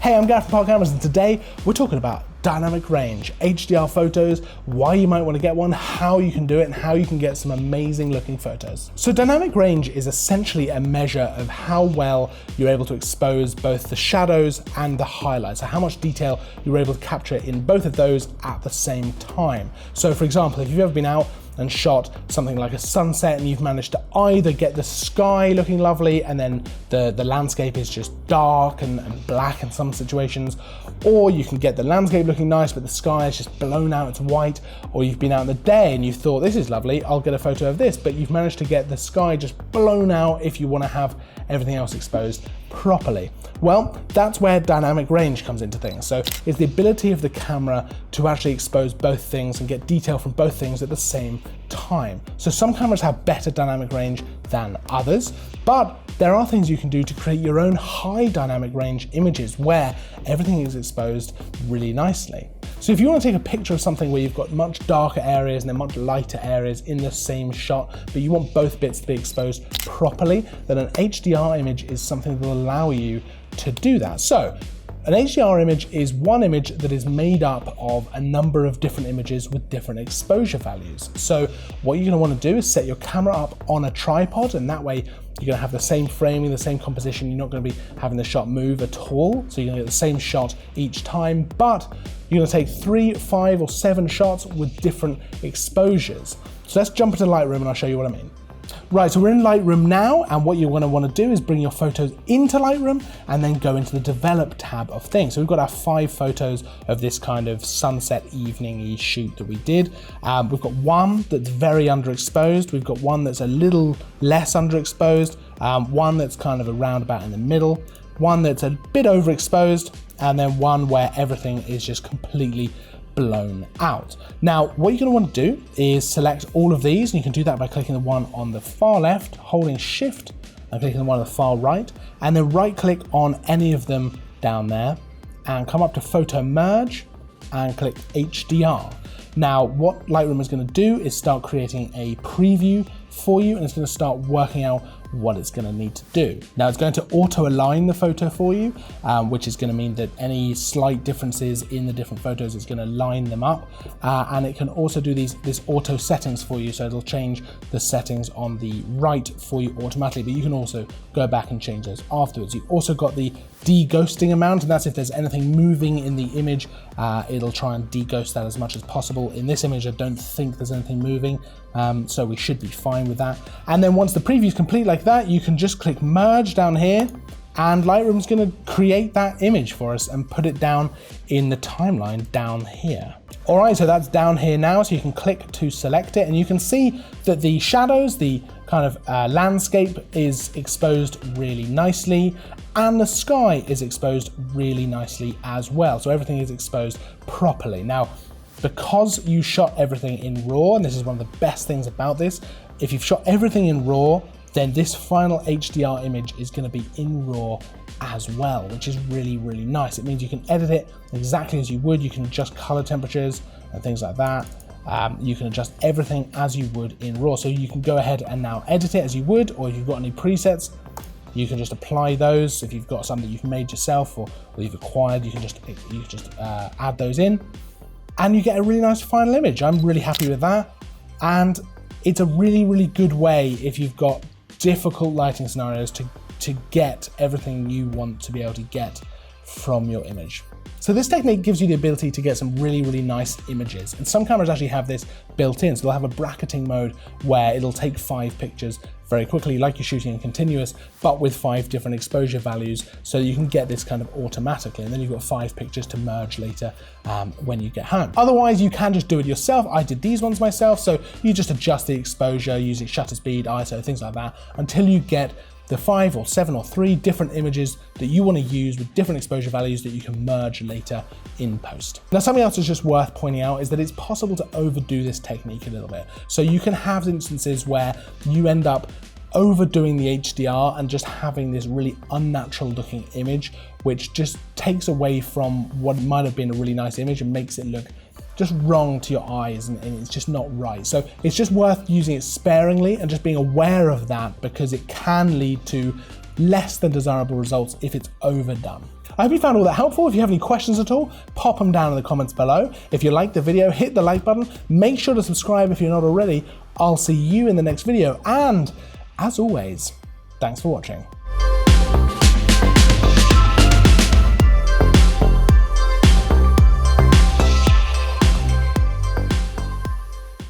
Hey, I'm Gareth from Park Cameras, and today we're talking about dynamic range, HDR photos, why you might want to get one, how you can do it, and how you can get some amazing looking photos. So dynamic range is essentially a measure of how well you're able to expose both the shadows and the highlights, so how much detail you're able to capture in both of those at the same time. So for example, if you've ever been out and shot something like a sunset and you've managed to either get the sky looking lovely and then the landscape is just dark and black in some situations, or you can get the landscape looking nice but the sky is just blown out, it's white, or you've been out in the day and you thought this is lovely, I'll get a photo of this, but you've managed to get the sky just blown out if you want to have everything else exposed properly. Well, that's where dynamic range comes into things. So it's the ability of the camera to actually expose both things and get detail from both things at the same time. So some cameras have better dynamic range than others, but there are things you can do to create your own high dynamic range images where everything is exposed really nicely. So if you want to take a picture of something where you've got much darker areas and then much lighter areas in the same shot, but you want both bits to be exposed properly, then an HDR image is something that will allow you to do that. So an HDR image is one image that is made up of a number of different images with different exposure values. So what you're going to want to do is set your camera up on a tripod, and that way you're going to have the same framing, the same composition. You're not going to be having the shot move at all. So you're going to get the same shot each time, but you're going to take 3, 5, or 7 shots with different exposures. So let's jump into Lightroom and I'll show you what I mean. Right, so we're in Lightroom now, and what you're going to want to do is bring your photos into Lightroom and then go into the Develop tab of things. So we've got our 5 photos of this kind of sunset evening-y shoot that we did. We've got one that's very underexposed, we've got one that's a little less underexposed, one that's kind of around about in the middle, one that's a bit overexposed, and then one where everything is just completely blown out. Now, what you're going to want to do is select all of these, and you can do that by clicking the one on the far left, holding Shift, and clicking the one on the far right, and then right click on any of them down there, and come up to Photo Merge, and click HDR. Now, what Lightroom is going to do is start creating a preview for you, and it's going to start working out what it's going to need to do. Now it's going to auto align the photo for you, which is going to mean that any slight differences in the different photos is going to line them up, and it can also do this auto settings for you, so it'll change the settings on the right for you automatically, but you can also go back and change those afterwards. You've also got the de-ghosting amount, and that's if there's anything moving in the image, it'll try and de-ghost that as much as possible. In this image I don't think there's anything moving, so we should be fine with that. And then once the preview is complete like that, you can just click Merge down here, and Lightroom's going to create that image for us and put it down in the timeline down here. All right, so that's down here now, so you can click to select it, and you can see that the shadows, the kind of landscape is exposed really nicely, and the sky is exposed really nicely as well. So everything is exposed properly. Now, because you shot everything in RAW, and this is one of the best things about this, if you've shot everything in RAW, then this final HDR image is going to be in RAW as well, which is really, really nice. It means you can edit it exactly as you would. You can adjust color temperatures and things like that. You can adjust everything as you would in RAW. So you can go ahead and now edit it as you would, or if you've got any presets, you can just apply those. If you've got something you've made yourself or you've acquired, you can just add those in, and you get a really nice final image. I'm really happy with that, and it's a really, really good way if you've got difficult lighting scenarios to get everything you want to be able to get from your image. So this technique gives you the ability to get some really, really nice images. And some cameras actually have this built in. So they'll have a bracketing mode where it'll take 5 pictures very quickly, like you're shooting in continuous, but with 5 different exposure values, so you can get this kind of automatically. And then you've got 5 pictures to merge later when you get home. Otherwise, you can just do it yourself. I did these ones myself. So you just adjust the exposure using shutter speed, ISO, things like that, until you get the 5 or 7 or 3 different images that you want to use with different exposure values that you can merge later in post. Now, something else that's just worth pointing out is that it's possible to overdo this technique a little bit. So you can have instances where you end up overdoing the HDR and just having this really unnatural looking image, which just takes away from what might have been a really nice image and makes it look just wrong to your eyes, and it's just not right. So it's just worth using it sparingly and just being aware of that, because it can lead to less than desirable results if it's overdone. I hope you found all that helpful. If you have any questions at all, pop them down in the comments below. If you liked the video, hit the like button. Make sure to subscribe if you're not already. I'll see you in the next video. And as always, thanks for watching.